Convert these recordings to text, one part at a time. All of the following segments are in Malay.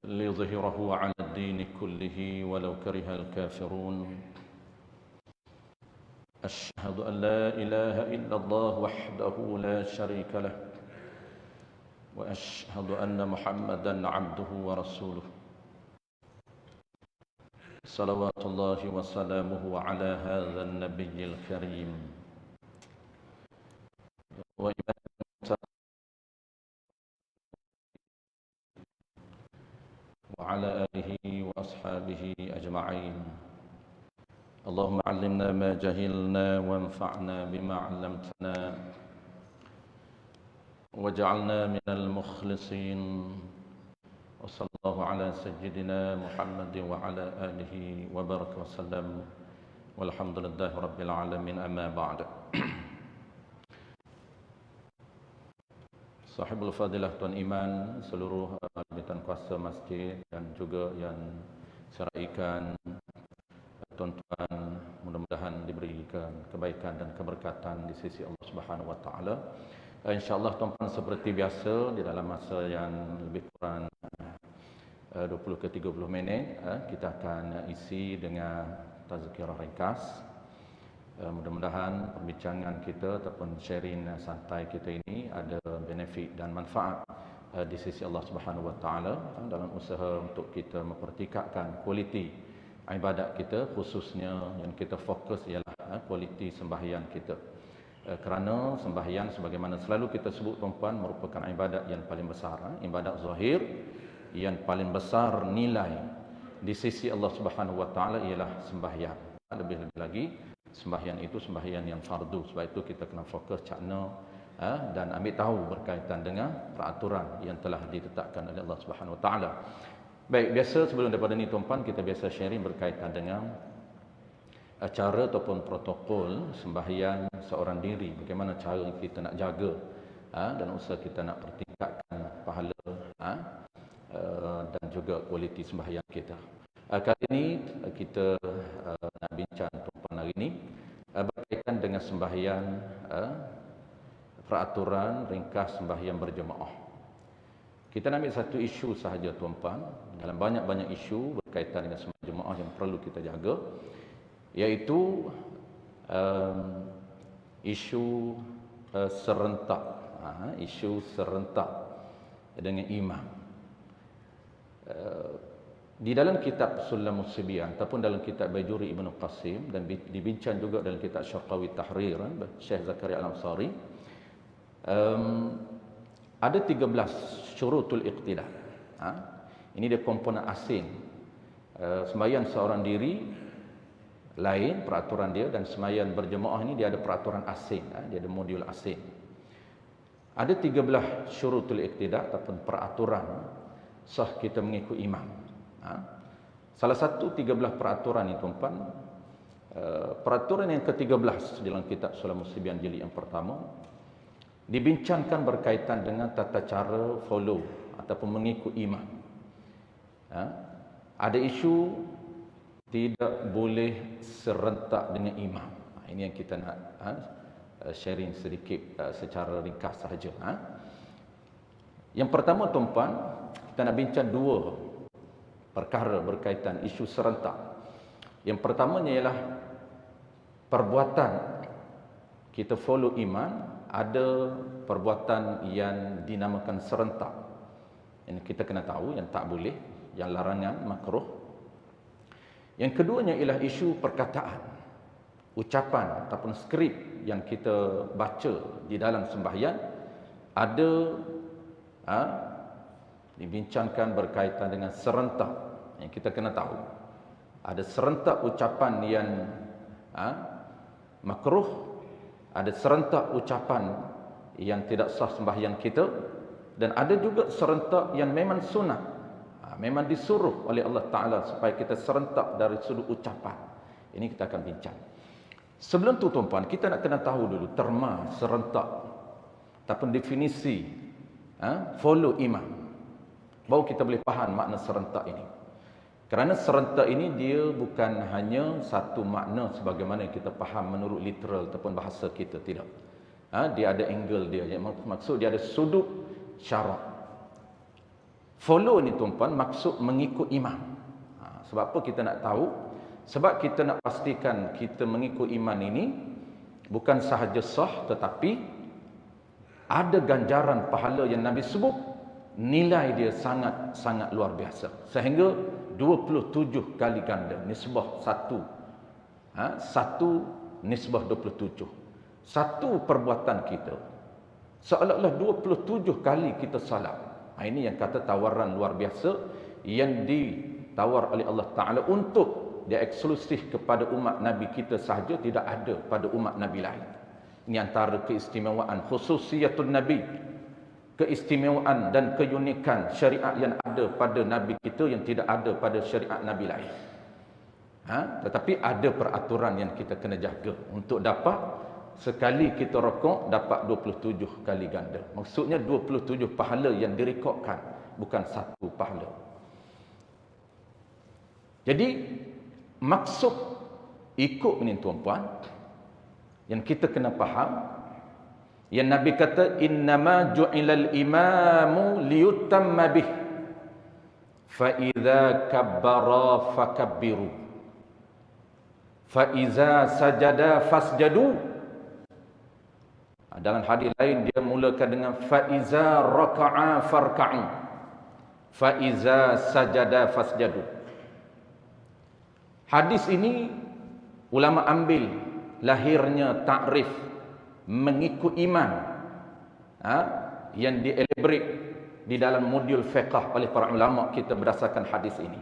ليظهره على الدين كله ولو كره الكافرون. أشهد أن لا إله إلا الله وحده لا شريك له وأشهد أن محمدا عبده ورسوله صلوات الله وسلامه على هذا النبي الكريم وإمام وعلى آله وأصحابه أجمعين. اللهم علمنا ما جهلنا وانفعنا بما علمتنا واجعلنا من المخلصين. وصلى الله على سيدنا محمد وعلى آله وبارك وسلم والحمد لله رب العالمين. أما بعد. Sahibul Fadilah Tuan Iman, seluruh jabatan kuasa masjid dan juga yang seraikan, tuan-tuan, mudah-mudahan diberikan kebaikan dan keberkatan di sisi Allah Subhanahu wa taala. Insya-Allah tuan-tuan, seperti biasa di dalam masa yang lebih kurang 20 ke 30 minit kita akan isi dengan tazkirah ringkas. Mudah-mudahan perbincangan kita ataupun sharing santai kita ini ada benefit dan manfaat di sisi Allah Subhanahu wa taala dalam usaha untuk kita mempertingkatkan kualiti ibadat kita, khususnya yang kita fokus ialah kualiti sembahyang kita. Kerana sembahyang sebagaimana selalu kita sebut tuan-tuan merupakan ibadat yang paling besar, ibadat zahir yang paling besar nilai di sisi Allah Subhanahu wa taala ialah sembahyang. Lebih-lebih lagi sembahyang itu sembahyang yang fardu. Sebab itu kita kena fokus cakna dan ambil tahu berkaitan dengan peraturan yang telah ditetapkan oleh Allah Subhanahu wa taala. Baik, biasa sebelum daripada ni tuan-tuan kita biasa sharing berkaitan dengan cara ataupun protokol sembahyang seorang diri. Bagaimana cara kita nak jaga dan usaha kita nak pertingkatkan pahala dan juga kualiti sembahyang kita. Kali ini kita nak bincang tuan-tuan hari ini berkaitan dengan sembahyang, peraturan ringkas sembahyang berjemaah. Kita nak ambil satu isu sahaja tuan-tuan dalam banyak-banyak isu berkaitan dengan sembahyang jemaah yang perlu kita jaga, iaitu isu serentak, isu serentak dengan imam. Di dalam kitab Sulamus Sibyan ataupun dalam kitab Bajuri Ibn Qasim dan dibincang juga dalam kitab Syarqawi Tahrir Syekh Zakaria Al-Ansari, ada 13 syurutul iqtidah. Ini dia komponen asing. Sembahyang seorang diri lain peraturan dia, dan sembahyang berjemaah ini dia ada peraturan asing, dia ada modul asing. Ada 13 syurutul iqtidah ataupun peraturan sah kita mengikut imam. Salah satu 13 peraturan itu tuan-tuan, peraturan yang ke-13 dalam kitab Sulamus Sibyan jilid yang pertama dibincangkan berkaitan dengan tata cara follow ataupun mengikut imam. Ada isu tidak boleh serentak dengan imam. Ini yang kita nak sharing sedikit secara ringkas sahaja. Yang pertama tuan-tuan, kita nak bincang dua perkara berkaitan isu serentak. Yang pertamanya ialah perbuatan kita follow imam, ada perbuatan yang dinamakan serentak. Ini kita kena tahu yang tak boleh, yang larangan, makruh. Yang keduanya ialah isu perkataan, ucapan ataupun skrip yang kita baca di dalam sembahyang ada dibincangkan berkaitan dengan serentak. Yang kita kena tahu ada serentak ucapan yang makruh, ada serentak ucapan yang tidak sah sembahyang kita, dan ada juga serentak yang memang sunat, memang disuruh oleh Allah Ta'ala supaya kita serentak dari sudut ucapan. Ini kita akan bincang. Sebelum tu tuan-tuan, kita nak kena tahu dulu terma serentak ataupun definisi follow imam, baru kita boleh faham makna serentak ini. Kerana serentak ini dia bukan hanya satu makna sebagaimana kita faham menurut literal ataupun bahasa kita, tidak. Dia ada angle dia, maksud dia ada sudut syarak. Follow ni tuan-tuan maksud mengikut imam. Sebab apa kita nak tahu? Sebab kita nak pastikan kita mengikut iman ini bukan sahaja sah, tetapi ada ganjaran pahala yang Nabi sebut, nilai dia sangat-sangat luar biasa. Sehingga 27 kali ganda. Nisbah satu. Satu nisbah 27. Satu perbuatan kita seolah-olah 27 kali kita salat. Ini yang kata tawaran luar biasa yang ditawar oleh Allah Ta'ala untuk dia eksklusif kepada umat Nabi kita sahaja, tidak ada pada umat Nabi lain. Ini antara keistimewaan khususiyatun Nabi, keistimewaan dan keunikan syariat yang ada pada Nabi kita yang tidak ada pada syariat Nabi lain. Tetapi ada peraturan yang kita kena jaga untuk dapat sekali kita rokok dapat 27 kali ganda. Maksudnya 27 pahala yang direkodkan, bukan satu pahala. Jadi maksud ikut ni tuan-puan yang kita kena faham, yang Nabi kata innama ju'ilal imamu liyutamma bih fa idza kabbara fakabbiru fa idza sajada fasjadu. Dalam hadis lain dia mulakan dengan fa iza raka'a farka'u fa iza sajada fasjadu. Hadis ini ulama ambil lahirnya takrif mengikut iman yang dielaborate di dalam modul fiqh oleh para ulama kita berdasarkan hadis ini.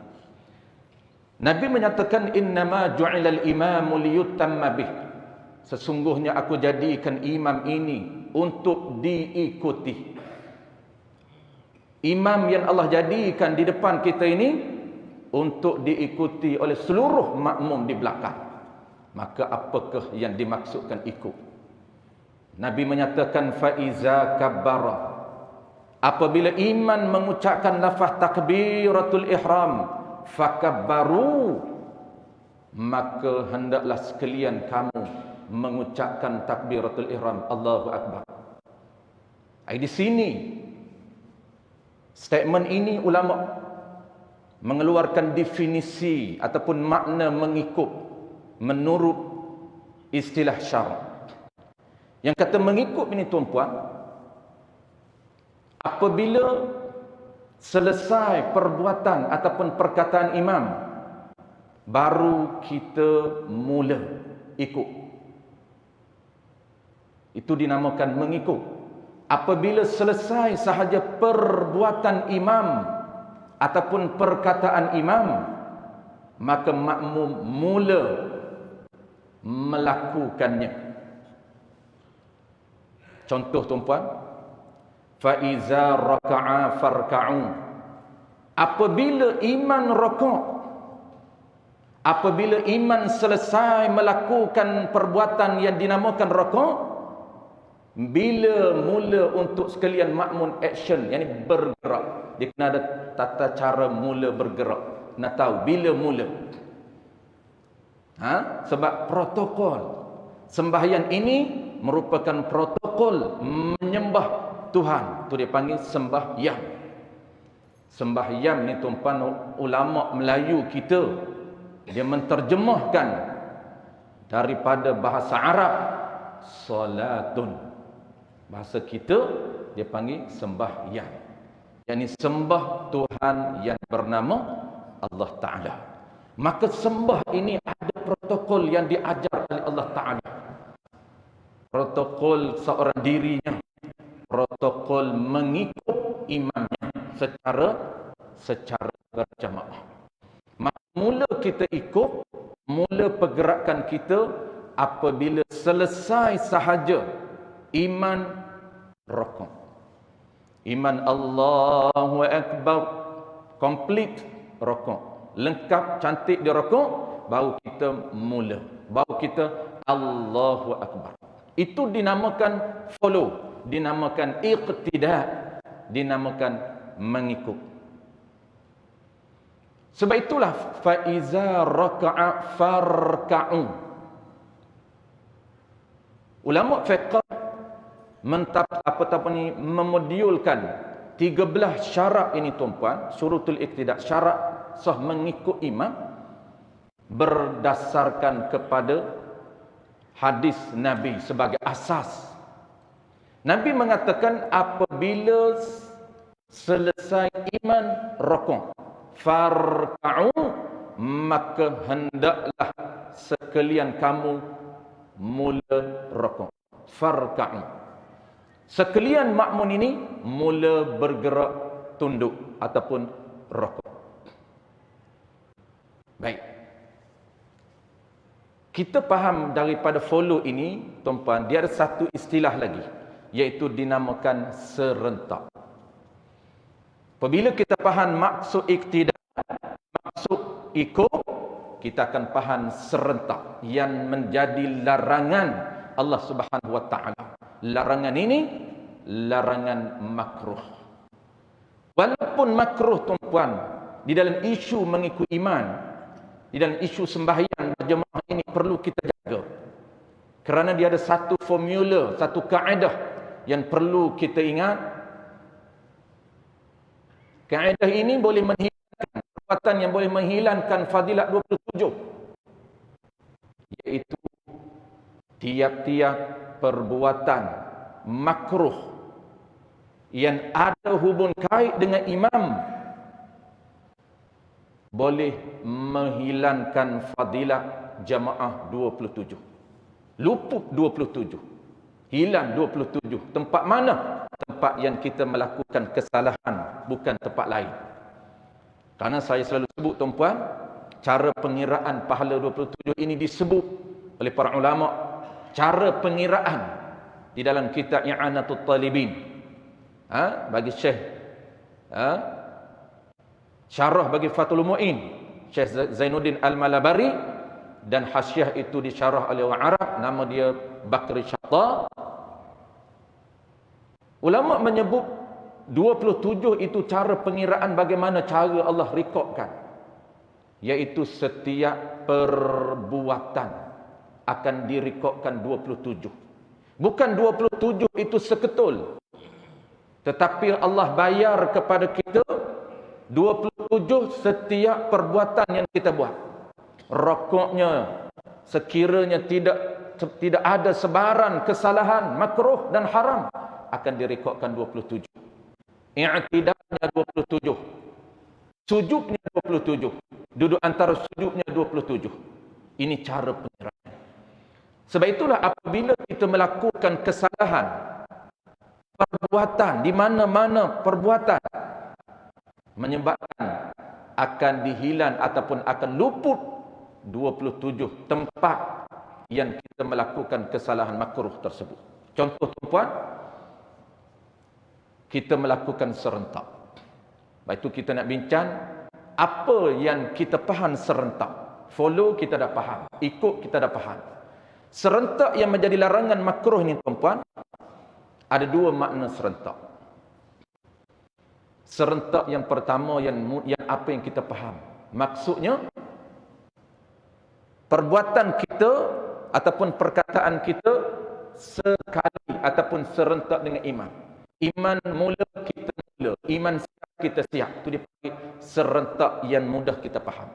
Nabi menyatakan innama ju'ilal imamu liyutamma bih. Sesungguhnya aku jadikan imam ini untuk diikuti. Imam yang Allah jadikan di depan kita ini untuk diikuti oleh seluruh makmum di belakang. Maka apakah yang dimaksudkan ikut? Nabi menyatakan faiza kabbara. Apabila iman mengucapkan lafaz takbiratul ihram, fakabbaru, maka hendaklah sekalian kamu mengucapkan takbiratul ihram, Allahu Akbar. Di sini statement ini ulama mengeluarkan definisi ataupun makna mengikut menurut istilah syarak. Yang kata mengikut ini tuan-puan, apabila selesai perbuatan ataupun perkataan imam, baru kita mula ikut. Itu dinamakan mengikut. Apabila selesai sahaja perbuatan imam ataupun perkataan imam, maka makmum mula melakukannya. Contoh tuan-puan, fa iza raka'a farka'u. Apabila iman raka'a, apabila iman selesai melakukan perbuatan yang dinamakan raka'a, bila mula untuk sekalian makmum action, yakni bergerak. Dia kena ada tata cara mula bergerak. Nak tahu bila mula. Sebab protokol sembahyang ini merupakan protokol menyembah Tuhan. Tu dia panggil sembahyang. Sembahyang ni tuan-tuan, ulama Melayu kita dia menterjemahkan daripada bahasa Arab salatun. Bahasa kita dia panggil sembahyang, yakni sembah Tuhan yang bernama Allah Ta'ala. Maka sembah ini ada protokol yang diajar oleh Allah Ta'ala. Protokol seorang dirinya, protokol mengikut imamnya secara berjamaah. Maka mula kita ikut, mula pergerakan kita apabila selesai sahaja iman rukuk. Iman Allahu Akbar, complete rukuk, lengkap cantik di rukuk, baru kita mula, baru kita Allahu Akbar. Itu dinamakan follow, dinamakan iqtida, dinamakan mengikut. Sebab itulah fa iza raka'a farka'u. Ulama fiqh memodiulkan 13 syarat ini tuan-puan, syurutul iqtidah, syarat sah mengikut imam, berdasarkan kepada hadis Nabi sebagai asas. Nabi mengatakan apabila selesai iman rukuk, farka'u, maka hendaklah sekalian kamu mula rukuk. Farka'u. Sekalian makmun ini mula bergerak tunduk ataupun rukuk. Baik. Kita faham daripada follow ini, tuan-puan, dia ada satu istilah lagi, iaitu dinamakan serentak. Apabila kita faham maksud iktidah, maksud ikut, kita akan faham serentak yang menjadi larangan Allah Subhanahu wa taala. Larangan ini larangan makruh. Walaupun makruh, tuan-puan, di dalam isu mengikut iman, di dalam isu sembahyang berjemaah ini perlu kita jaga. Kerana dia ada satu formula, satu kaedah yang perlu kita ingat. Kaedah ini boleh menghilangkan perbuatan yang boleh menghilangkan fadilat 27, iaitu tiap-tiap perbuatan makruh yang ada hubung kait dengan imam boleh menghilangkan fadilat jamaah 27. Luput 27. Hilang 27. Tempat mana? Tempat yang kita melakukan kesalahan, bukan tempat lain. Karena saya selalu sebut, tuan-puan, cara pengiraan pahala 27 ini disebut oleh para ulama cara pengiraan di dalam kitab I'anatul Talibin. Bagi Syekh syarah bagi Fathul Mu'in, Syekh Zainuddin Al-Malabari, dan hasyiah itu disyarah oleh orang Arab, nama dia Bakri Syatta. Ulama menyebut 27 itu cara pengiraan bagaimana cara Allah rekodkan, iaitu setiap perbuatan akan direkodkan 27. Bukan 27 itu seketul, tetapi Allah bayar kepada kita 27 setiap perbuatan yang kita buat. Rokoknya sekiranya tidak ada sebaran kesalahan, makruh dan haram, akan direkodkan 27. I'tidalnya 27. Sujudnya 27. Duduk antara sujudnya 27. Ini cara pengiraan. Sebab itulah apabila kita melakukan kesalahan, perbuatan, di mana-mana perbuatan menyebabkan akan dihilang ataupun akan luput 27 tempat yang kita melakukan kesalahan makruh tersebut. Contoh, tuan-puan, kita melakukan serentak. Baik itu kita nak bincang apa yang kita faham serentak. Follow kita dah faham, ikut kita dah faham. Serentak yang menjadi larangan makruh ni, tuan-puan, ada dua makna serentak. Serentak yang pertama yang apa yang kita faham. Maksudnya perbuatan kita ataupun perkataan kita sekali ataupun serentak dengan iman. Iman mula kita mula, iman siap kita siap. Itu dipanggil serentak yang mudah kita faham.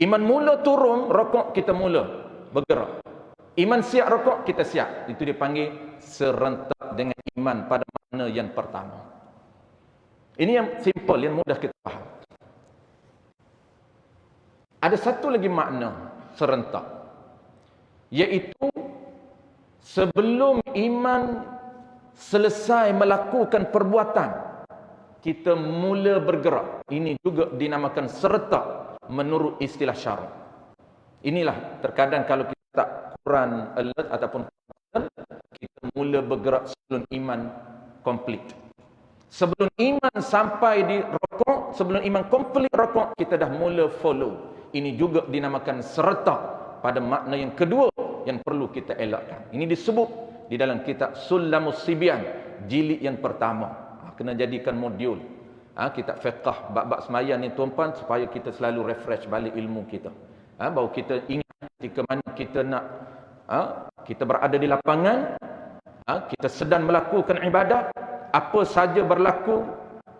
Iman mula turun, rokok kita mula bergerak. Iman siap rokok kita siap. Itu dipanggil serentak dengan iman pada makna yang pertama. Ini yang simple, yang mudah kita faham. Ada satu lagi makna serentak, iaitu sebelum iman selesai melakukan perbuatan, kita mula bergerak. Ini juga dinamakan serentak menurut istilah syar'i. Inilah terkadang kalau kita tak Quran alert ataupun kita mula bergerak sebelum iman komplit. Sebelum iman sampai di rokok, sebelum iman komplit rokok, kita dah mula follow. Ini juga dinamakan serentak pada makna yang kedua yang perlu kita elakkan. Ini disebut di dalam kitab Sulamus Sibyan, jilid yang pertama. Kena jadikan modul. Kitab fiqh bab-bab sembahyang ni, tuan-puan, supaya kita selalu refresh balik ilmu kita. Baru kita ingat ketika mana kita nak kita berada di lapangan, kita sedang melakukan ibadat, apa saja berlaku,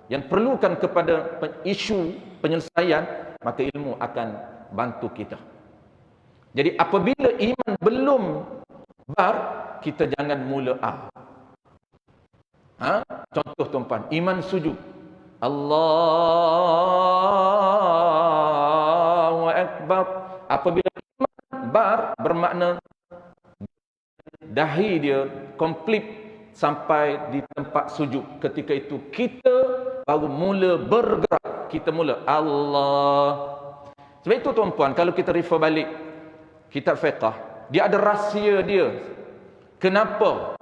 yang perlukan kepada isu penyelesaian, maka ilmu akan bantu kita. Jadi apabila iman belum bar, kita jangan mula contoh tuan-puan, iman sujud, Allahu Akbar. Apabila iman bar, bermakna dahi dia komplit sampai di tempat sujud. Ketika itu kita baru mula bergerak, kita mula Allah. Sebab itu tuan-puan, kalau kita refer balik kitab fiqh, dia ada rahsia dia. Kenapa?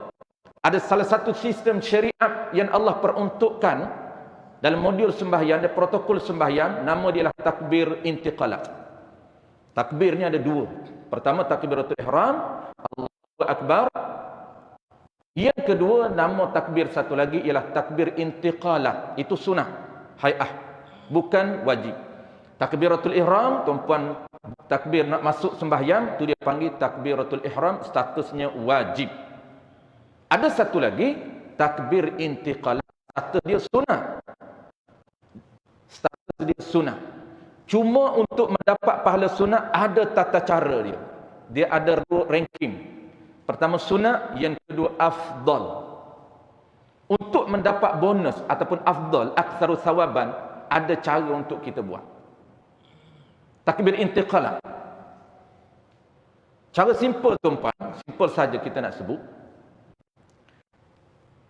Ada salah satu sistem syariat yang Allah peruntukkan dalam modul sembahyang, ada protokol sembahyang, nama dia adalah takbir intiqalat. Takbirnya ada dua. Pertama takbiratul ihram, Allahu Akbar. Yang kedua, nama takbir satu lagi ialah takbir intiqalat. Itu sunnah, hai'ah, bukan wajib. Takbiratul ihram, tuan-puan, takbir nak masuk sembahyang, tu dia panggil takbiratul ihram, statusnya wajib. Ada satu lagi, takbir intiqalat, status dia sunnah. Status dia sunnah. Cuma untuk mendapat pahala sunnah ada tata cara dia. Dia ada ranking. Pertama sunnah, yang kedua afdal. Untuk mendapat bonus ataupun afdal, aktsaru thawaban, ada cara untuk kita buat. Takbir intiqalah. Cara simple tuan-puan, simple saja kita nak sebut.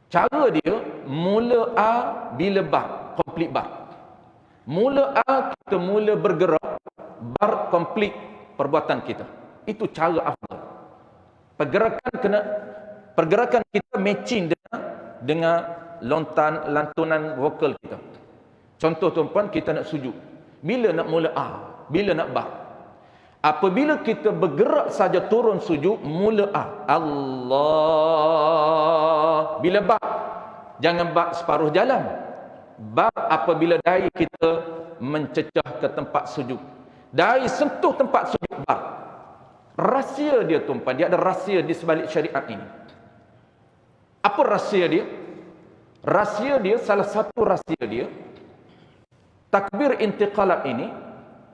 Cara dia, mula A bila bar, komplit bar. Mula A, kita mula bergerak, bar komplit perbuatan kita. Itu cara afdal. Pergerakan kita matching dengan lantunan vokal kita. Contoh tuan-puan, kita nak sujud. Bila nak mula A, bila nak ba. Apabila kita bergerak saja turun sujud, mula A, Allah. Bila ba, jangan ba separuh jalan. Ba apabila dahi kita mencecah ke tempat sujud. Dahi sentuh tempat sujud, ba. Rahsia dia tuan-puan, dia ada rahsia di sebalik syariat ini. Apa rahsia dia? Rahsia dia, salah satu rahsia dia, takbir intiqalat ini,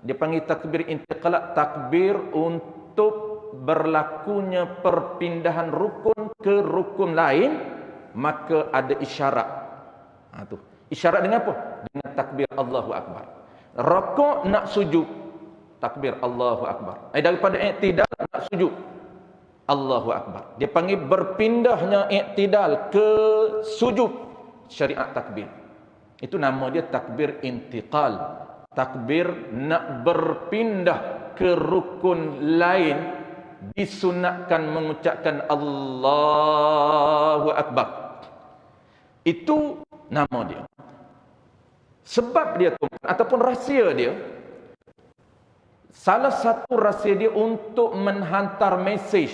dia panggil takbir intiqalat, takbir untuk berlakunya perpindahan rukun ke rukun lain, maka ada isyarat. Tu. Isyarat dengan apa? Dengan takbir Allahu Akbar. Rukuk nak sujud, takbir Allahu Akbar. Daripada i'tidal nak sujud, Allahu Akbar. Dia panggil berpindahnya i'tidal ke sujud, syariat takbir. Itu nama dia takbir intiqal. Takbir nak berpindah ke rukun lain, disunatkan mengucapkan Allahu Akbar. Itu nama dia. Sebab dia ataupun rahsia dia, salah satu rahsia dia untuk menghantar mesej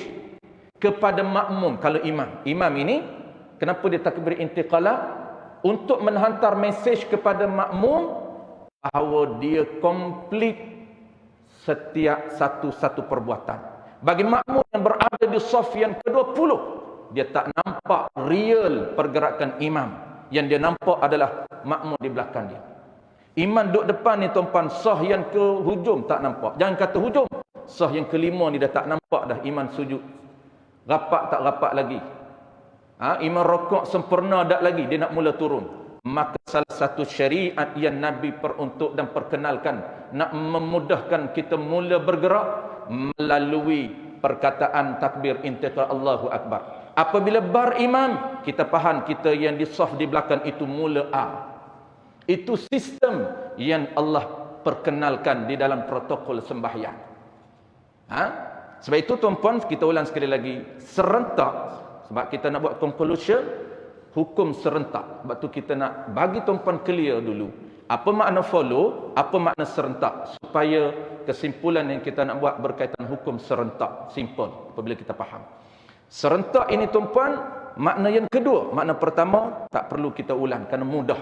kepada makmum. Kalau imam ini, kenapa dia takbir intiqalah? Untuk menghantar mesej kepada makmum bahawa dia komplit setiap satu-satu perbuatan. Bagi makmum yang berada di saf yang ke-20, dia tak nampak real pergerakan imam. Yang dia nampak adalah makmum di belakang dia. Imam duduk depan ni tuan-puan, sah yang ke hujung tak nampak. Jangan kata hujung, sah yang ke-5 ni dah tak nampak dah imam sujud. Rapat tak rapat lagi. Imam rokok sempurna tak lagi, dia nak mula turun. Maka salah satu syariat yang Nabi peruntuk dan perkenalkan, nak memudahkan kita mula bergerak melalui perkataan takbir intiqal Allahu Akbar. Apabila bar imam, kita faham kita yang di saf di belakang itu mula A. Itu sistem yang Allah perkenalkan di dalam protokol sembahyang. Sebab itu tuan-puan, kita ulang sekali lagi, serentak. Sebab kita nak buat conclusion, hukum serentak. Sebab tu kita nak bagi tuan-puan clear dulu. Apa makna follow, apa makna serentak. Supaya kesimpulan yang kita nak buat berkaitan hukum serentak. Simple apabila kita faham. Serentak ini tuan-puan, makna yang kedua. Makna pertama, tak perlu kita ulang kerana mudah.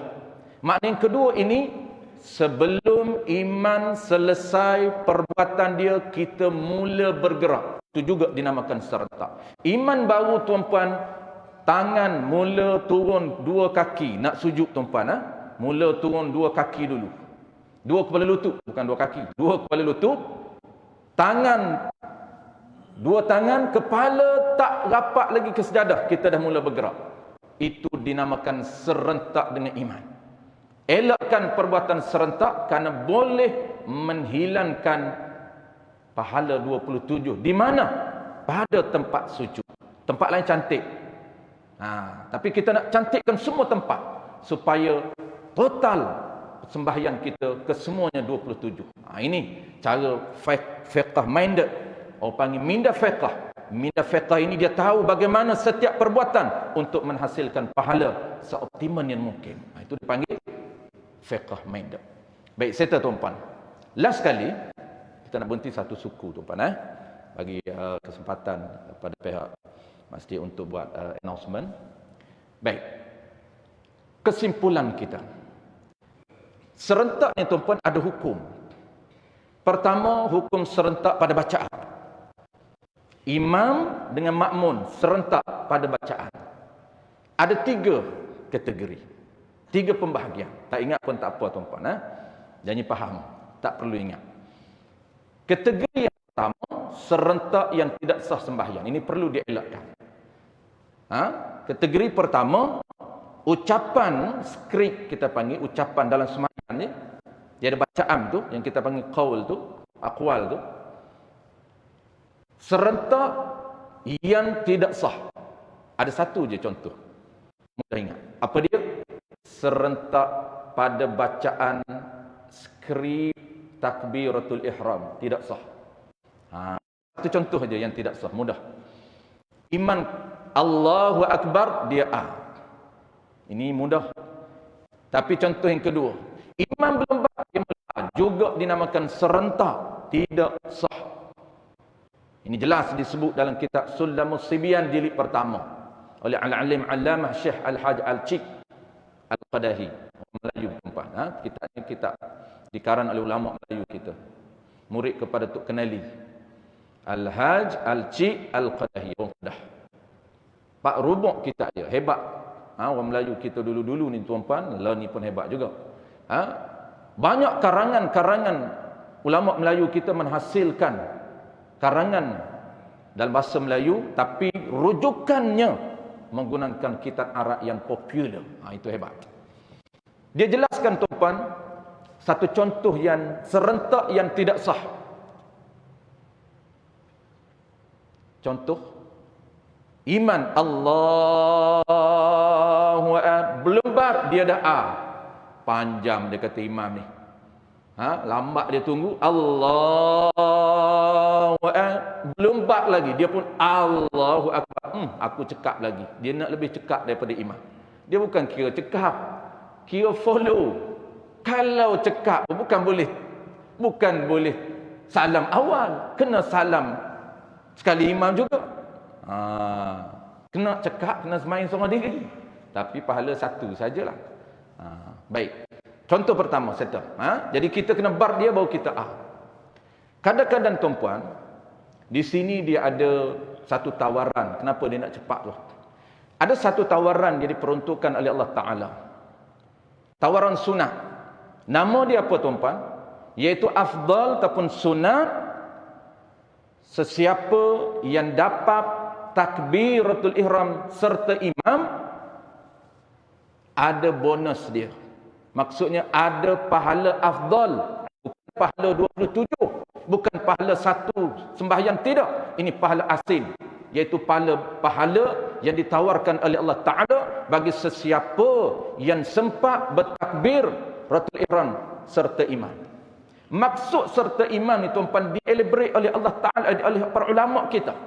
Makna yang kedua ini, sebelum iman selesai perbuatan dia, kita mula bergerak. Itu juga dinamakan serentak. Iman baru tuan-puan, tangan mula turun 2 kaki, nak sujud tuan-puan. mula turun 2 kaki dulu. 2 kepala lutut, bukan 2 kaki. 2 kepala lutut, tangan, 2 tangan, kepala tak rapat lagi ke sejadah, kita dah mula bergerak. Itu dinamakan serentak dengan iman. Elakkan perbuatan serentak kerana boleh menghilangkan pahala 27. Di mana? Pada tempat sujud. Tempat lain cantik. Tapi kita nak cantikkan semua tempat supaya total sembahyang kita kesemuanya 27. Ini cara fiqh minded. Orang panggil minda fiqh. Minda fiqh ini dia tahu bagaimana setiap perbuatan untuk menghasilkan pahala seoptimal yang mungkin. Itu dipanggil fiqh minded. Baik, serta tuan-puan. Last kali kita nak berhenti satu suku tuan-puan, bagi kesempatan kepada pihak masjid untuk buat announcement. Baik. Kesimpulan kita. Serentak ni tuan-puan ada hukum. Pertama, hukum serentak pada bacaan. Imam dengan makmun serentak pada bacaan. Ada 3 kategori. 3 pembahagian. Tak ingat pun tak apa tuan-puan. Jangan faham. Tak perlu ingat. Kategori yang pertama, serentak yang tidak sah sembahyang. Ini perlu dielakkan. Kategori pertama, ucapan skrip kita panggil, ucapan dalam sembahyang ni, dia ada bacaan tu, yang kita panggil qaul tu, aqwal tu. Serentak yang tidak sah. Ada satu je contoh. Mudah ingat. Apa dia? Serentak pada bacaan skrip takbiratul ihram. Tidak sah. Satu contoh aja yang tidak sah. Mudah. Iman Allahu Akbar, dia A. Ini mudah. Tapi contoh yang kedua. Iman belum dia A. Juga dinamakan serentak. Tidak sah. Ini jelas disebut dalam kitab Sulamus Sibyan jilid pertama oleh Al-Alim Allamah Syekh Al-Haj Al-Cik Al-Qadahi, Melayu tempat. Kitab ini kitab dikarang oleh ulama Melayu kita. Murid kepada Tok Kenali. Al-Haj Al-Cik Al-Qadahi, orang Kedah. Pak rubuk kitab dia, hebat. Orang Melayu kita dulu-dulu ni tuan-puan, lah ni pun hebat juga. Banyak karangan-karangan ulama Melayu kita menghasilkan karangan dalam bahasa Melayu, tapi rujukannya menggunakan kitab Arab yang popular. Itu hebat. Dia jelaskan tuan-puan satu contoh yang serentak yang tidak sah. Contoh, iman Allahu Akbar, belum bar dia dah A. Panjang dia kata imam ni. Lambat dia tunggu Allahu Akbar, belum bar lagi dia pun Allahu Akbar. Aku cekap lagi. Dia nak lebih cekap daripada imam. Dia bukan kira cekap, kira follow. Kalau cekap bukan boleh salam awal, kena salam sekali imam juga. Kena cekap, kena semain seorang diri. Tapi pahala satu sajalah. Baik. Contoh pertama, settle. Jadi kita kena bar dia, baru kita A. Kadang-kadang tuan-puan, di sini dia ada satu tawaran. Kenapa dia nak cepat tu? Ada satu tawaran yang diperuntukkan oleh Allah Ta'ala. Tawaran sunat. Nama dia apa tuan-puan? Iaitu afdal ataupun sunat sesiapa yang dapat takbiratul ihram serta imam, ada bonus dia. Maksudnya ada pahala afdal, bukan pahala 27, bukan pahala satu sembahyang, tidak. Ini pahala asin, iaitu pahala yang ditawarkan oleh Allah Ta'ala bagi sesiapa yang sempat bertakbir ratul ihram serta iman. Maksud serta iman itu tuan-puan dielaborate oleh Allah Ta'ala, oleh para ulama kita.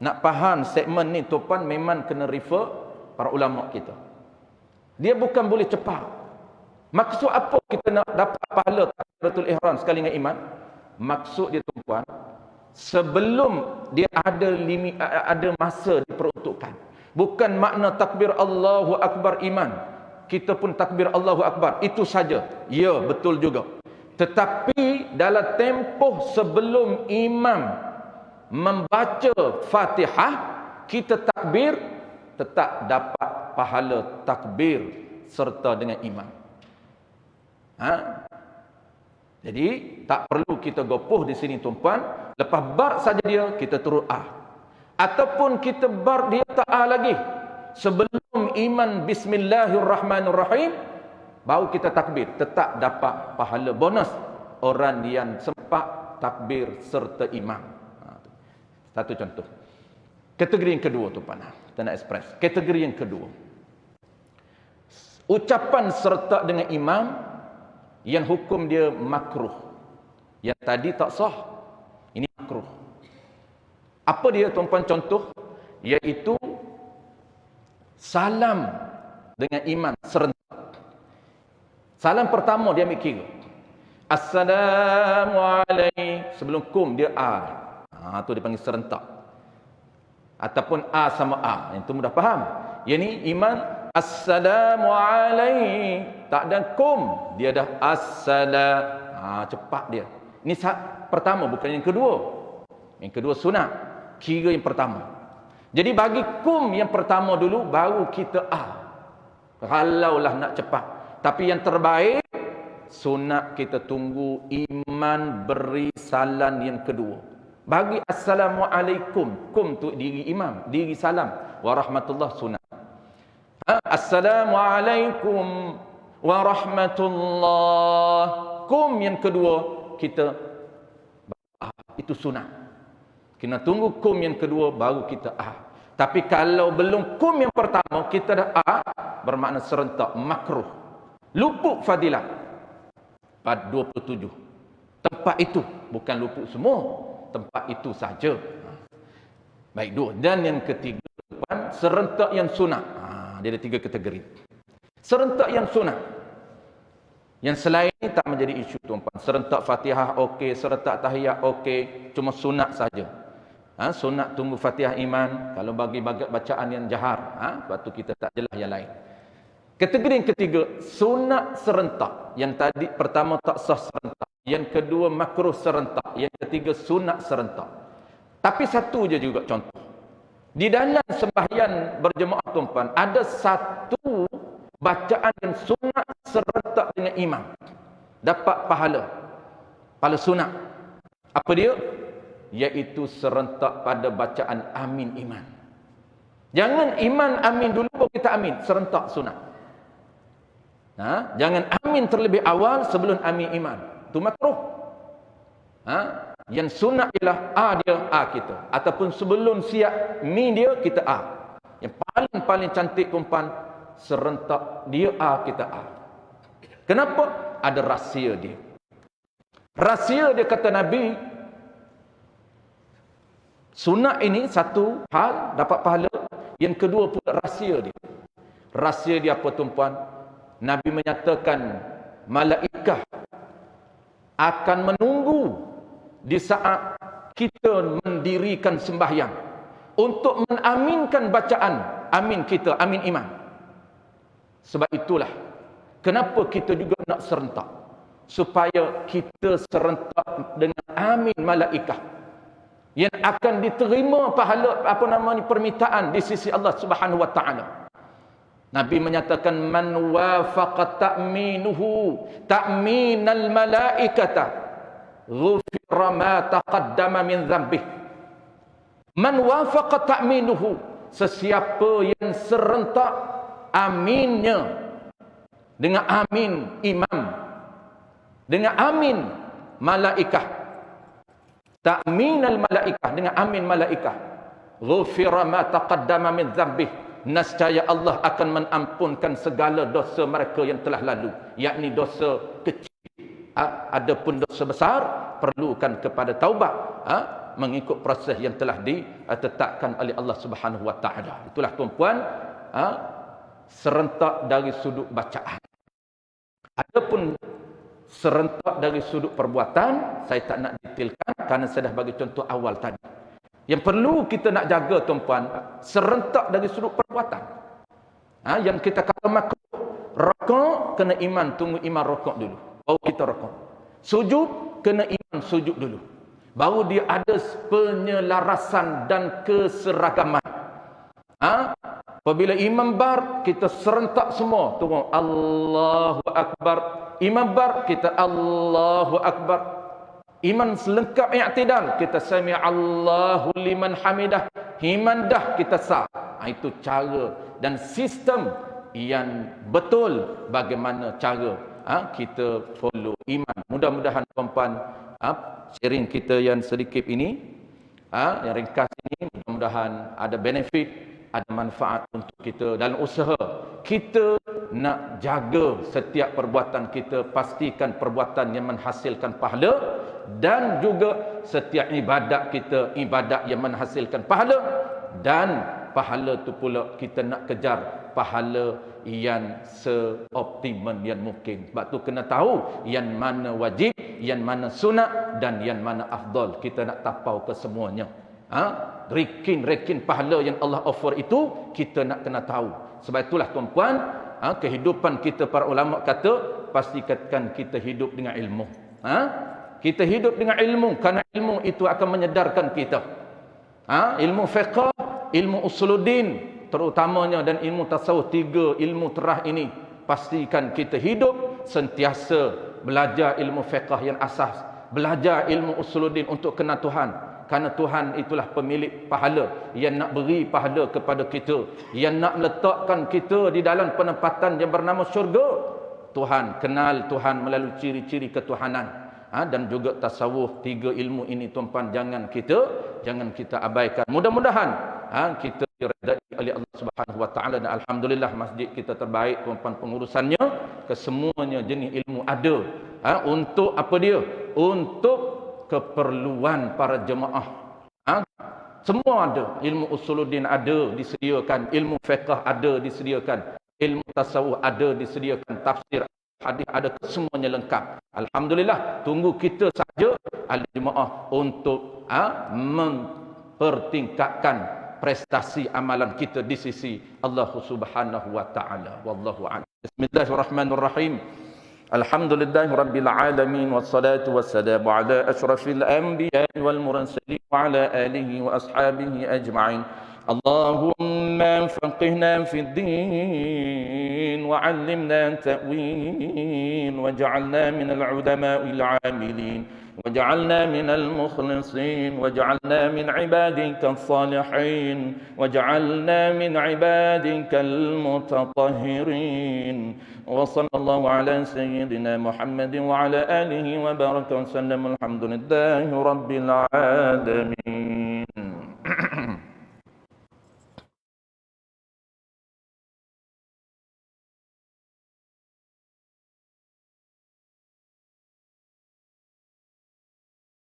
Nak faham segmen ni tuan-puan memang kena refer para ulama kita. Dia bukan boleh cepat. Maksud apa kita nak dapat pahala takbiratul ihram sekali dengan iman? Maksud dia tuan-puan, sebelum dia ada limit, ada masa diperuntukkan. Bukan makna takbir Allahu Akbar iman, kita pun takbir Allahu Akbar, itu saja. Ya, betul juga. Tetapi dalam tempoh sebelum imam membaca Fatihah, kita takbir, tetap dapat pahala takbir serta dengan imam. Ha? Jadi tak perlu kita gopoh di sini tuan-puan. Lepas bar saja dia, kita turut A. Ataupun kita bar dia tak A lagi. Sebelum iman bismillahirrahmanirrahim, baru kita takbir. Tetap dapat pahala bonus orang yang sempat takbir serta imam. Satu contoh. Kategori yang kedua tuan-puan. Kita nak express. Kategori yang kedua. Ucapan serta dengan imam yang hukum dia makruh. Yang tadi tak sah. Ini makruh. Apa dia tuan-puan contoh? Iaitu salam dengan imam serentak. Salam pertama dia ambil kira. Assalamualaikum. Sebelum kum dia A. Tu dipanggil serentak. Ataupun A sama A. Yang tu mudah faham. Yang ni imam Assalamualaikum. Tak ada kum. Dia dah assalam. Cepat dia. Ini pertama, bukan yang kedua. Yang kedua sunat. Kira yang pertama. Jadi bagi kum yang pertama dulu, baru kita A. Kalaulah nak cepat. Tapi yang terbaik, sunat kita tunggu iman beri salam yang kedua. Bagi Assalamualaikum. Kum tu diri imam. Diri salam. Warahmatullah sunat. Assalamualaikum warahmatullah. Kum yang kedua kita itu sunat. Kena tunggu kum yang kedua baru kita Tapi kalau belum kum yang pertama kita dah bermakna serentak makruh. Luput fadilah. Pada 27. Tempat itu bukan luput semua. Tempat itu saja. Baik dua. Dan yang ketiga serentak yang sunat. Dia ada 3 kategori. Serentak yang sunat. Yang selain ini tak menjadi isu tuan-puan. Serentak Fatihah okey, serentak tahiyat okey, cuma sunat saja. Sunat tunggu Fatihah iman, kalau bagi bacaan yang jahar, lepas tu kita tak jelas yang lain. Kategori yang ketiga, sunat serentak. Yang tadi pertama tak sah serentak, yang kedua makruh serentak, yang ketiga sunat serentak. Tapi satu je juga contoh. Di dalam sembahyang berjemaah tuan-puan, ada satu bacaan yang sunat serentak dengan imam. Dapat pahala. Pahala sunat. Apa dia? Iaitu serentak pada bacaan amin iman. Jangan iman amin dulu baru kita amin. Serentak sunat. Jangan amin terlebih awal sebelum amin iman. Itu makruh. Yang sunat ialah A dia, A kita. Ataupun sebelum siap mi dia, kita A. Yang paling cantik tuan-puan, serentak dia A, kita A. Kenapa? Ada rahsia dia. Rahsia dia kata Nabi, sunat ini satu hal, dapat pahala. Yang kedua pula rahsia dia. Rahsia dia apa tuan-puan? Nabi menyatakan, malaikah akan menunggu di saat kita mendirikan sembahyang untuk menaminkan bacaan amin kita, amin iman. Sebab itulah kenapa kita juga nak serentak, supaya kita serentak dengan amin malaikah yang akan diterima pahala permintaan di sisi Allah Subhanahu wa taala. Nabi menyatakan man wafaqa ta'minuhu ta'minal malaikata ghufira ma taqaddama min dhanbih. Man wafaqa ta'minuhu, sesiapa yang serentak aminnya dengan amin imam, dengan amin malaikah, ta'minal malaikah, dengan amin malaikah, ghufira ma taqaddama min dhanbih, nescaya Allah akan mengampunkan segala dosa mereka yang telah lalu, yakni dosa kecil. Adapun dosa besar perlukan kepada taubat, mengikut proses yang telah ditetapkan oleh Allah Subhanahu wa taala. Itulah tuan-puan, serentak dari sudut bacaan. Adapun serentak dari sudut perbuatan, saya tak nak detailkan kerana saya dah bagi contoh awal tadi. Yang perlu kita nak jaga tuan-puan, serentak dari sudut perbuatan. Yang kita kata makruh, rakaat kena iman, tunggu iman rakaat dulu, baru kita rakaat. Sujud kena iman sujud dulu, baru dia ada penyelarasan dan keseragaman. Apabila imam bar, kita serentak semua tunggu Allahu Akbar. Imam bar, kita Allahu Akbar. Iman selengkap i'tidal, kita sami Allahu liman hamidah. Iman dah kita sah. Itu cara dan sistem yang betul bagaimana cara kita follow iman. Mudah-mudahan tuan-tuan sharing kita yang sedikit ini, yang ringkas ini, mudah-mudahan ada benefit, ada manfaat untuk kita dalam usaha kita nak jaga setiap perbuatan kita, pastikan perbuatan yang menghasilkan pahala, dan juga setiap ibadat kita ibadat yang menghasilkan pahala, dan pahala tu pula kita nak kejar pahala yang seoptimum yang mungkin. Sebab tu kena tahu yang mana wajib, yang mana sunat, dan yang mana afdal. Kita nak tapau ke semuanya. Rekin pahala yang Allah offer itu kita nak kena tahu. Sebab itulah tuan-puan, kehidupan kita para ulama kata pastikan kita hidup dengan ilmu. Kita hidup dengan ilmu, kerana ilmu itu akan menyedarkan kita. Ilmu fiqh, ilmu usuluddin terutamanya, dan ilmu tasawuf, 3 ilmu terah ini pastikan kita hidup sentiasa belajar ilmu fiqh yang asas, belajar ilmu usuluddin untuk kenal Tuhan. Kerana Tuhan itulah pemilik pahala, yang nak beri pahala kepada kita, yang nak letakkan kita di dalam penempatan yang bernama syurga. Tuhan, kenal Tuhan melalui ciri-ciri ketuhanan. Dan juga tasawuf, 3 ilmu ini tuan-tuan jangan kita abaikan. Mudah-mudahan kita diredai oleh Allah Subhanahu wa taala, dan alhamdulillah masjid kita terbaik tuan-tuan pengurusannya, kesemuanya jenis ilmu ada. Untuk apa dia? Untuk keperluan para jemaah. Semua ada. Ilmu usuluddin ada disediakan, ilmu fiqh ada disediakan, ilmu tasawuf ada disediakan, tafsir hadis ada, semuanya lengkap. Alhamdulillah, tunggu kita saja ahli jemaah untuk mempertingkatkan prestasi amalan kita di sisi Allah Subhanahu wa taala. Wallahu a'lam. Bismillahirrahmanirrahim. Alhamdulillahi rabbil alamin, wassalatu wassalamu ala asyrafil anbiya'i wal mursalin wa ala alihi wa ashabihi ajma'in. Allahumma faqihna fid din wa 'allimna ta'wil waj'alna minal ulama'il 'amilin waj'alna minal mukhlisin waj'alna min 'ibadikal salihin waj'alna min 'ibadikal mutatahhirin. Wa sallallahu ala sayyidina Muhammadin wa ala alihi wa baraka wa sallam. Alhamdulillahi rabbil alamin.